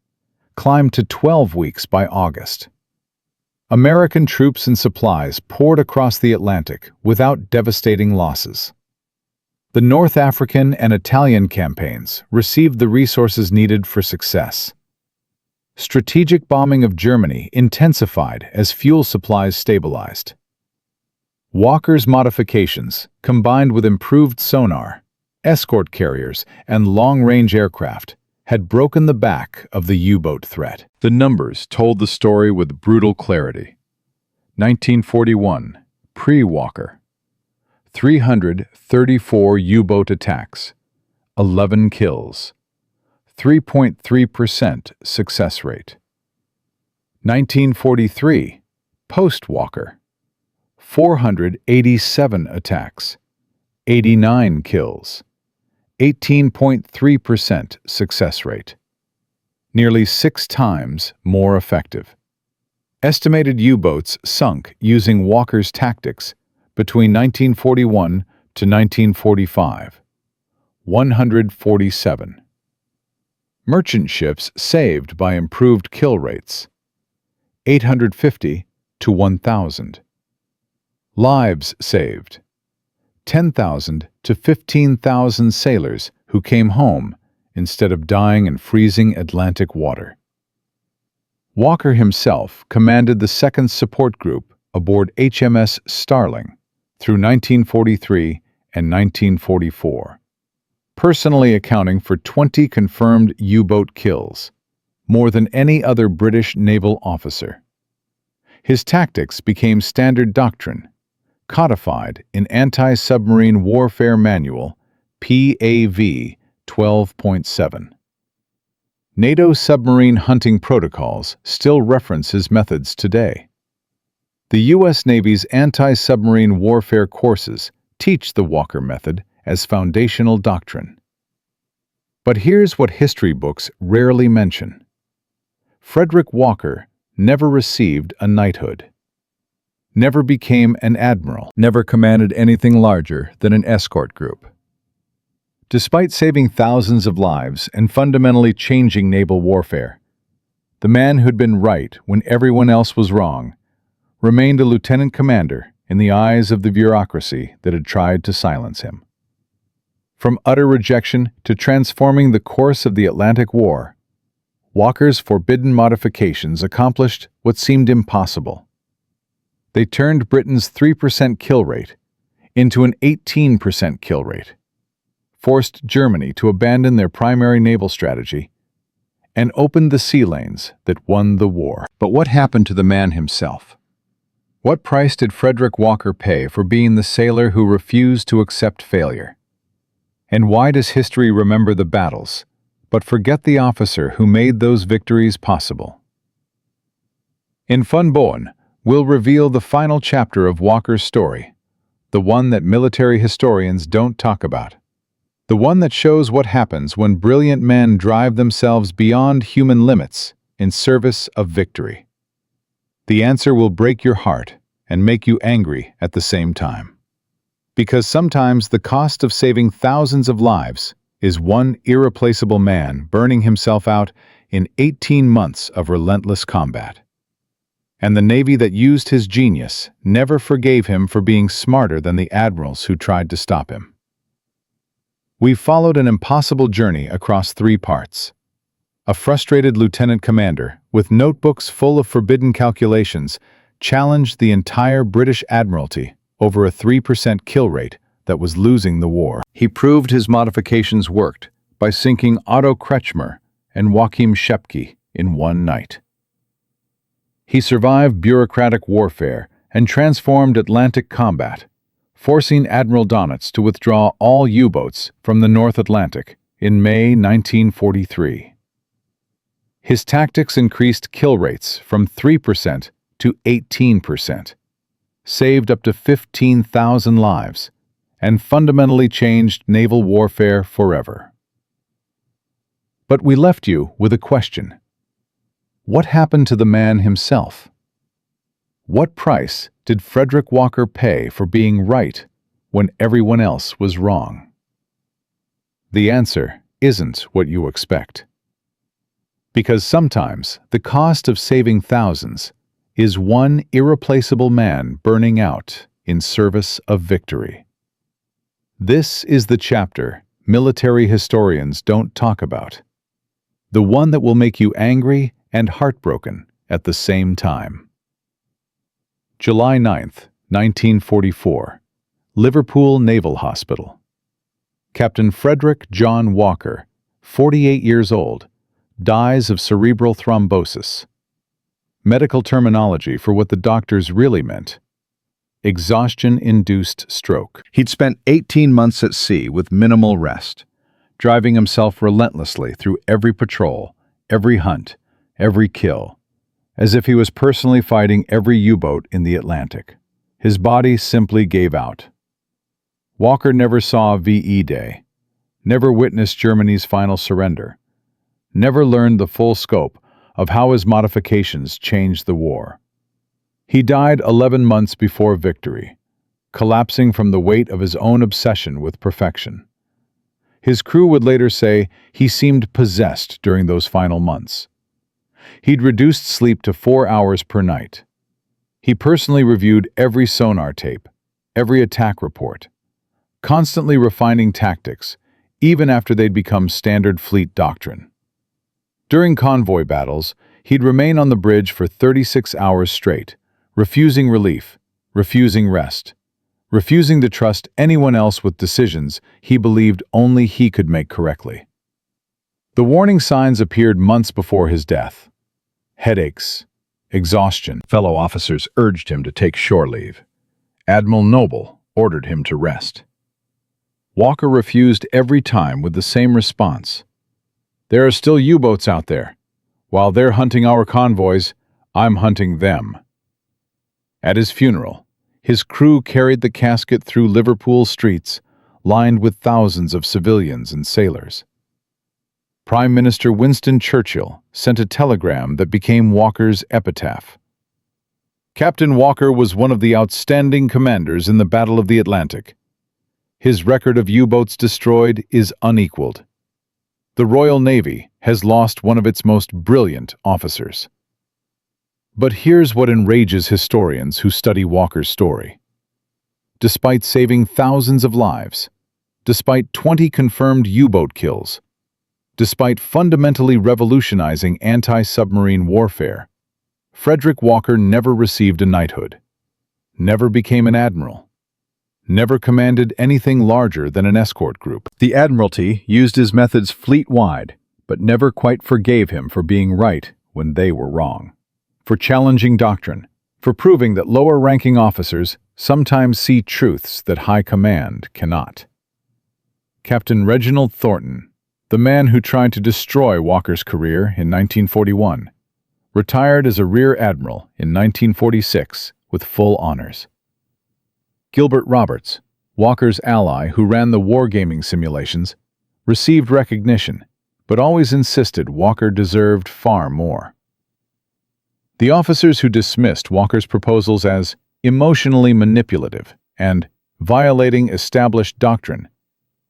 climbed to 12 weeks by August. American troops and supplies poured across the Atlantic without devastating losses. The North African and Italian campaigns received the resources needed for success. Strategic bombing of Germany intensified as fuel supplies stabilized. Walker's modifications, combined with improved sonar, escort carriers, and long-range aircraft, had broken the back of the U-boat threat. The numbers told the story with brutal clarity. 1941, pre-Walker. 334 U-boat attacks, 11 kills, 3.3% success rate. 1943, post-Walker. 487 attacks, 89 kills, 18.3% success rate. Nearly 6 times more effective. Estimated U-boats sunk using Walker's tactics between 1941 to 1945. 147. Merchant ships saved by improved kill rates. 850 to 1,000. Lives saved. 10,000 to 15,000 sailors who came home instead of dying in freezing Atlantic water. Walker himself commanded the 2nd Support Group aboard HMS Starling through 1943 and 1944, personally accounting for 20 confirmed U-boat kills, more than any other British naval officer. His tactics became standard doctrine, codified in Anti-Submarine Warfare Manual PAV 12.7. NATO submarine hunting protocols still reference his methods today. The U.S. Navy's anti-submarine warfare courses teach the Walker method as foundational doctrine. But here's what history books rarely mention. Frederick Walker never received a knighthood. never became an admiral, never commanded anything larger than an escort group. Despite saving thousands of lives and fundamentally changing naval warfare, the man who'd been right when everyone else was wrong remained a lieutenant commander in the eyes of the bureaucracy that had tried to silence him. From utter rejection to transforming the course of the Atlantic War, Walker's forbidden modifications accomplished what seemed impossible. They turned Britain's 3% kill rate into an 18% kill rate, forced Germany to abandon their primary naval strategy, and opened the sea lanes that won the war. But what happened to the man himself? What price did Frederick Walker pay for being the sailor who refused to accept failure? And why does history remember the battles, but forget the officer who made those victories possible? In Von Bohn, we'll reveal the final chapter of Walker's story, the one that military historians don't talk about. The one that shows what happens when brilliant men drive themselves beyond human limits in service of victory. The answer will break your heart and make you angry at the same time. Because sometimes the cost of saving thousands of lives is one irreplaceable man burning himself out in 18 months of relentless combat. And the Navy that used his genius never forgave him for being smarter than the admirals who tried to stop him. We followed an impossible journey across 3 parts. A frustrated lieutenant commander, with notebooks full of forbidden calculations, challenged the entire British Admiralty over a 3% kill rate that was losing the war. He proved his modifications worked by sinking Otto Kretschmer and Joachim Schepke in one night. He survived bureaucratic warfare and transformed Atlantic combat, forcing Admiral Donitz to withdraw all U-boats from the North Atlantic in May 1943. His tactics increased kill rates from 3% to 18%, saved up to 15,000 lives, and fundamentally changed naval warfare forever. But we left you with a question. What happened to the man himself? What price did Frederick Walker pay for being right when everyone else was wrong? The answer isn't what you expect. Because sometimes the cost of saving thousands is one irreplaceable man burning out in service of victory. This is the chapter military historians don't talk about, the one that will make you angry and heartbroken at the same time. July 9th, 1944, Liverpool Naval Hospital. Captain Frederick John Walker, 48 years old, dies of cerebral thrombosis. Medical terminology for what the doctors really meant: exhaustion-induced stroke. He'd spent 18 months at sea with minimal rest, driving himself relentlessly through every patrol, every hunt, every kill, as if he was personally fighting every U-boat in the Atlantic. His body simply gave out. Walker never saw VE Day, never witnessed Germany's final surrender, never learned the full scope of how his modifications changed the war. He died 11 months before victory, collapsing from the weight of his own obsession with perfection. His crew would later say he seemed possessed during those final months. He'd reduced sleep to 4 hours per night. He personally reviewed every sonar tape, every attack report, constantly refining tactics, even after they'd become standard fleet doctrine. During convoy battles, he'd remain on the bridge for 36 hours straight, refusing relief, refusing rest, refusing to trust anyone else with decisions he believed only he could make correctly. The warning signs appeared months before his death. Headaches, exhaustion. Fellow officers urged him to take shore leave. Admiral Noble ordered him to rest. Walker refused every time with the same response. There are still U-boats out there. While they're hunting our convoys, I'm hunting them. At his funeral, his crew carried the casket through Liverpool streets, lined with thousands of civilians and sailors. Prime Minister Winston Churchill sent a telegram that became Walker's epitaph. Captain Walker was one of the outstanding commanders in the Battle of the Atlantic. His record of U-boats destroyed is unequaled. The Royal Navy has lost one of its most brilliant officers. But here's what enrages historians who study Walker's story. Despite saving thousands of lives, despite 20 confirmed U-boat kills, despite fundamentally revolutionizing anti-submarine warfare, Frederick Walker never received a knighthood, never became an admiral, never commanded anything larger than an escort group. The Admiralty used his methods fleet-wide, but never quite forgave him for being right when they were wrong, for challenging doctrine, for proving that lower-ranking officers sometimes see truths that high command cannot. Captain Reginald Thornton, the man who tried to destroy Walker's career in 1941, retired as a Rear Admiral in 1946 with full honors. Gilbert Roberts, Walker's ally who ran the wargaming simulations, received recognition, but always insisted Walker deserved far more. The officers who dismissed Walker's proposals as emotionally manipulative and violating established doctrine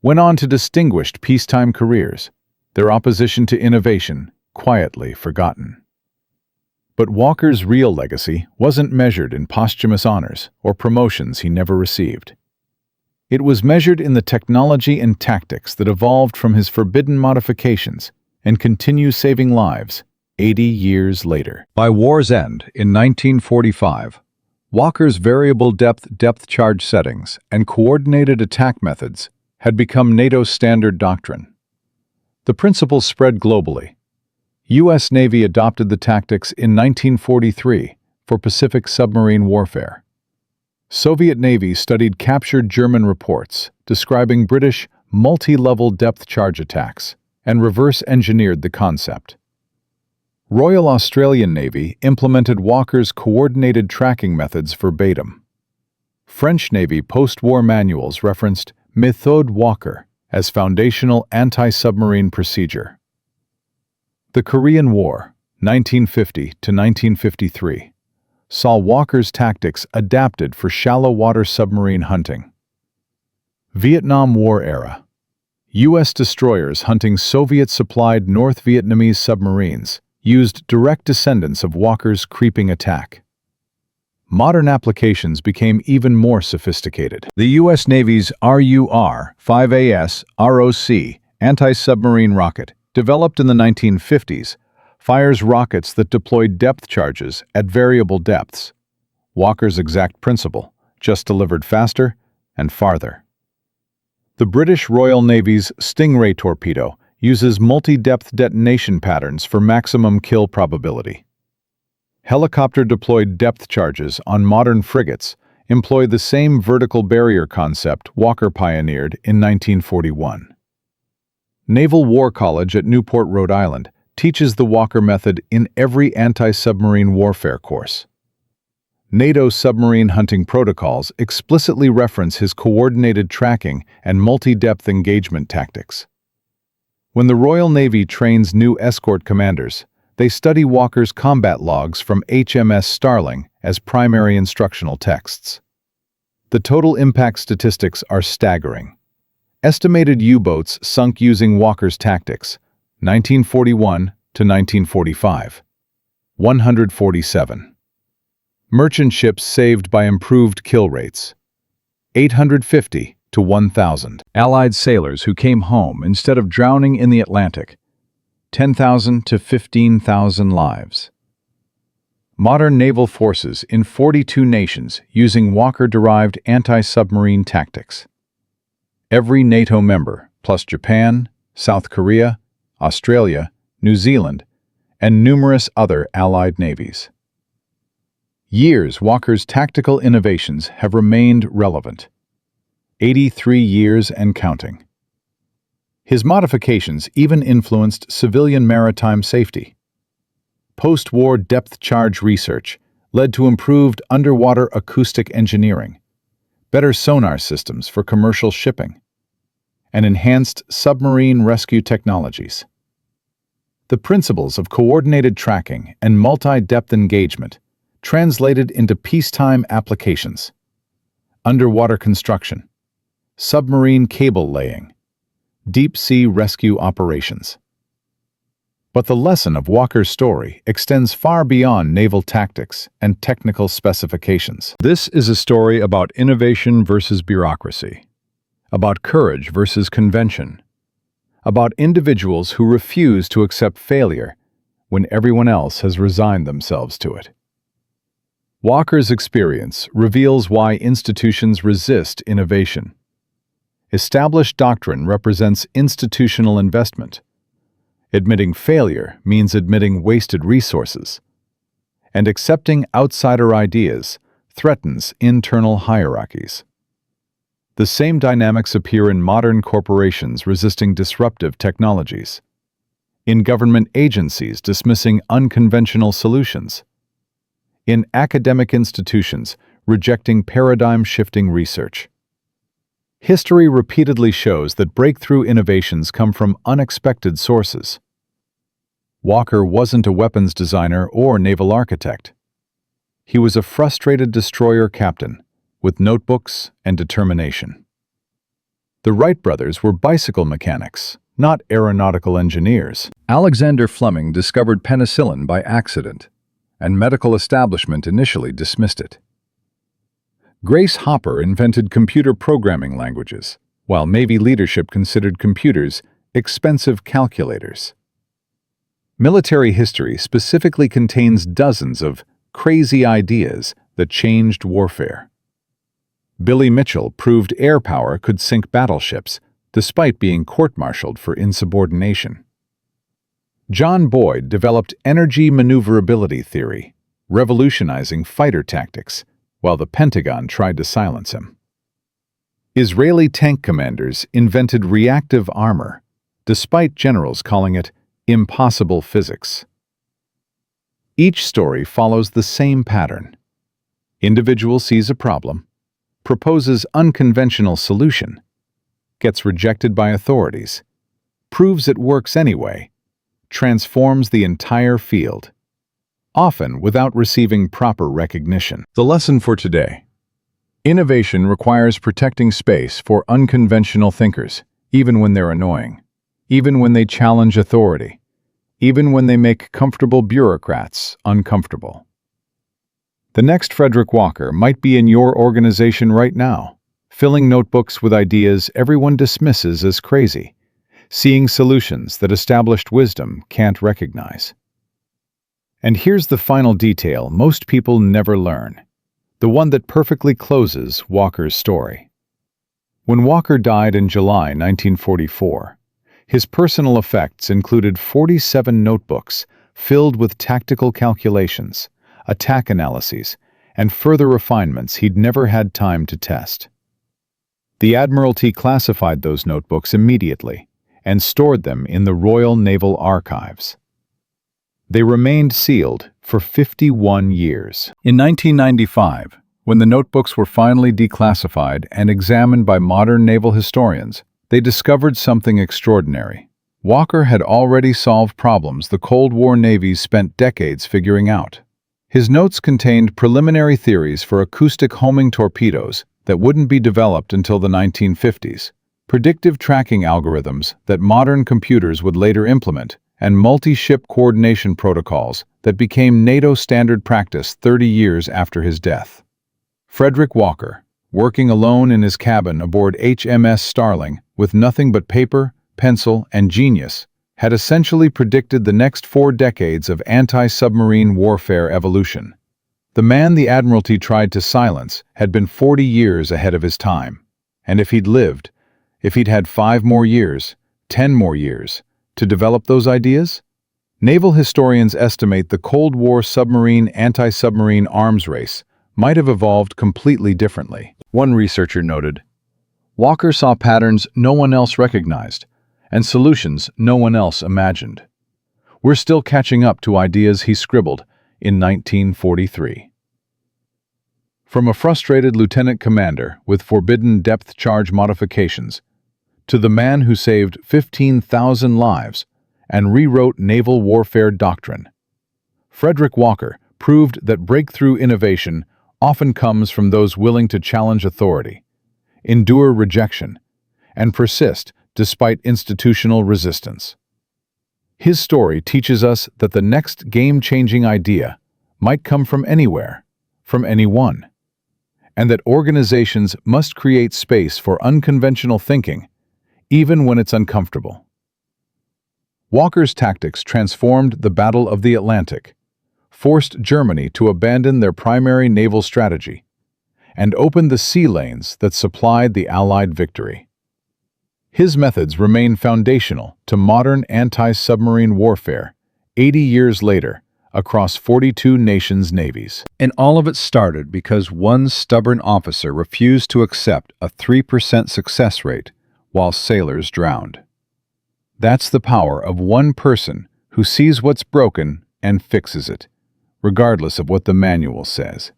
went on to distinguished peacetime careers, their opposition to innovation quietly forgotten. But Walker's real legacy wasn't measured in posthumous honors or promotions he never received. It was measured in the technology and tactics that evolved from his forbidden modifications and continue saving lives 80 years later. By war's end, in 1945, Walker's variable depth charge settings and coordinated attack methods had become NATO's standard doctrine. The principles spread globally. U.S. Navy adopted the tactics in 1943 for Pacific submarine warfare. Soviet Navy studied captured German reports describing British multi-level depth charge attacks and reverse-engineered the concept. Royal Australian Navy implemented Walker's coordinated tracking methods verbatim. French Navy post-war manuals referenced Méthode Walker as foundational anti-submarine procedure. The Korean War, 1950 to 1953, saw Walker's tactics adapted for shallow-water submarine hunting. Vietnam War era, U.S. destroyers hunting Soviet-supplied North Vietnamese submarines used direct descendants of Walker's creeping attack. Modern applications became even more sophisticated. The U.S. Navy's RUR-5AS ROC anti-submarine rocket, developed in the 1950s, fires rockets that deploy depth charges at variable depths. Walker's exact principle, just delivered faster and farther. The British Royal Navy's Stingray torpedo uses multi-depth detonation patterns for maximum kill probability. Helicopter-deployed depth charges on modern frigates employ the same vertical barrier concept Walker pioneered in 1941. Naval War College at Newport, Rhode Island, teaches the Walker method in every anti-submarine warfare course. NATO submarine hunting protocols explicitly reference his coordinated tracking and multi-depth engagement tactics. When the Royal Navy trains new escort commanders, they study Walker's combat logs from HMS Starling as primary instructional texts. The total impact statistics are staggering. Estimated U-boats sunk using Walker's tactics, 1941 to 1945, 147. Merchant ships saved by improved kill rates, 850 to 1,000. Allied sailors who came home instead of drowning in the Atlantic, 10,000 to 15,000 lives. Modern naval forces in 42 nations using Walker-derived anti-submarine tactics. Every NATO member, plus Japan, South Korea, Australia, New Zealand, and numerous other allied navies. Years Walker's tactical innovations have remained relevant. 83 years and counting. His modifications even influenced civilian maritime safety. Post-war depth charge research led to improved underwater acoustic engineering, better sonar systems for commercial shipping, and enhanced submarine rescue technologies. The principles of coordinated tracking and multi-depth engagement translated into peacetime applications: underwater construction, submarine cable laying, deep-sea rescue operations. But the lesson of Walker's story extends far beyond naval tactics and technical specifications. This is a story about innovation versus bureaucracy, about courage versus convention, about individuals who refuse to accept failure when everyone else has resigned themselves to it. Walker's experience reveals why institutions resist innovation. Established doctrine represents institutional investment. Admitting failure means admitting wasted resources. And accepting outsider ideas threatens internal hierarchies. The same dynamics appear in modern corporations resisting disruptive technologies, in government agencies dismissing unconventional solutions, in academic institutions rejecting paradigm-shifting research. History repeatedly shows that breakthrough innovations come from unexpected sources. Walker wasn't a weapons designer or naval architect. He was a frustrated destroyer captain with notebooks and determination. The Wright brothers were bicycle mechanics, not aeronautical engineers. Alexander Fleming discovered penicillin by accident, and medical establishment initially dismissed it. Grace Hopper invented computer programming languages, while Navy leadership considered computers expensive calculators. Military history specifically contains dozens of crazy ideas that changed warfare. Billy Mitchell proved air power could sink battleships, despite being court-martialed for insubordination. John Boyd developed energy maneuverability theory, revolutionizing fighter tactics, while the Pentagon tried to silence him. Israeli tank commanders invented reactive armor, despite generals calling it impossible physics. Each story follows the same pattern. Individual sees a problem, proposes unconventional solution, gets rejected by authorities, proves it works anyway, transforms the entire field, often without receiving proper recognition. The lesson for today: innovation requires protecting space for unconventional thinkers, even when they're annoying, even when they challenge authority, even when they make comfortable bureaucrats uncomfortable. The next Frederick Walker might be in your organization right now, filling notebooks with ideas everyone dismisses as crazy, seeing solutions that established wisdom can't recognize. And here's the final detail most people never learn, the one that perfectly closes Walker's story. When Walker died in July 1944, his personal effects included 47 notebooks filled with tactical calculations, attack analyses, and further refinements he'd never had time to test. The Admiralty classified those notebooks immediately and stored them in the Royal Naval Archives. They remained sealed for 51 years. In 1995, when the notebooks were finally declassified and examined by modern naval historians, they discovered something extraordinary. Walker had already solved problems the Cold War navies spent decades figuring out. His notes contained preliminary theories for acoustic homing torpedoes that wouldn't be developed until the 1950s, predictive tracking algorithms that modern computers would later implement, and multi-ship coordination protocols that became NATO standard practice 30 years after his death. Frederick Walker, working alone in his cabin aboard HMS Starling with nothing but paper, pencil, and genius, had essentially predicted the next 4 decades of anti-submarine warfare evolution. The man the Admiralty tried to silence had been 40 years ahead of his time, and if he'd lived, if he'd had 5 more years, 10 more years, to develop those ideas? Naval historians estimate the Cold War submarine anti-submarine arms race might have evolved completely differently. One researcher noted, Walker saw patterns no one else recognized, and solutions no one else imagined. We're still catching up to ideas he scribbled in 1943. From a frustrated lieutenant commander with forbidden depth charge modifications, to the man who saved 15,000 lives and rewrote naval warfare doctrine, Frederick Walker proved that breakthrough innovation often comes from those willing to challenge authority, endure rejection, and persist despite institutional resistance. His story teaches us that the next game-changing idea might come from anywhere, from anyone, and that organizations must create space for unconventional thinking, even when it's uncomfortable. Walker's tactics transformed the Battle of the Atlantic, forced Germany to abandon their primary naval strategy, and opened the sea lanes that supplied the Allied victory. His methods remain foundational to modern anti-submarine warfare 80 years later across 42 nations' navies. And all of it started because one stubborn officer refused to accept a 3% success rate while sailors drowned. That's the power of one person who sees what's broken and fixes it, regardless of what the manual says.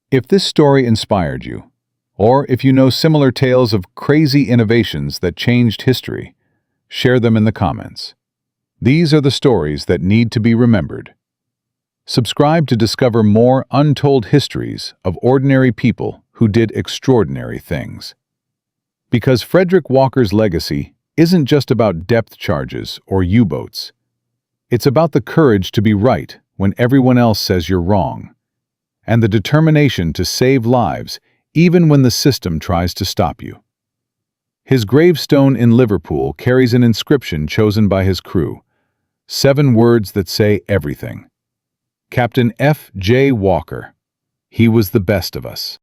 If this story inspired you, or if you know similar tales of crazy innovations that changed history, share them in the comments. These are the stories that need to be remembered. Subscribe to discover more untold histories of ordinary people who did extraordinary things. Because Frederick Walker's legacy isn't just about depth charges or U-boats. It's about the courage to be right when everyone else says you're wrong, and the determination to save lives even when the system tries to stop you. His gravestone in Liverpool carries an inscription chosen by his crew, 7 words that say everything. Captain F. J. Walker. He was the best of us.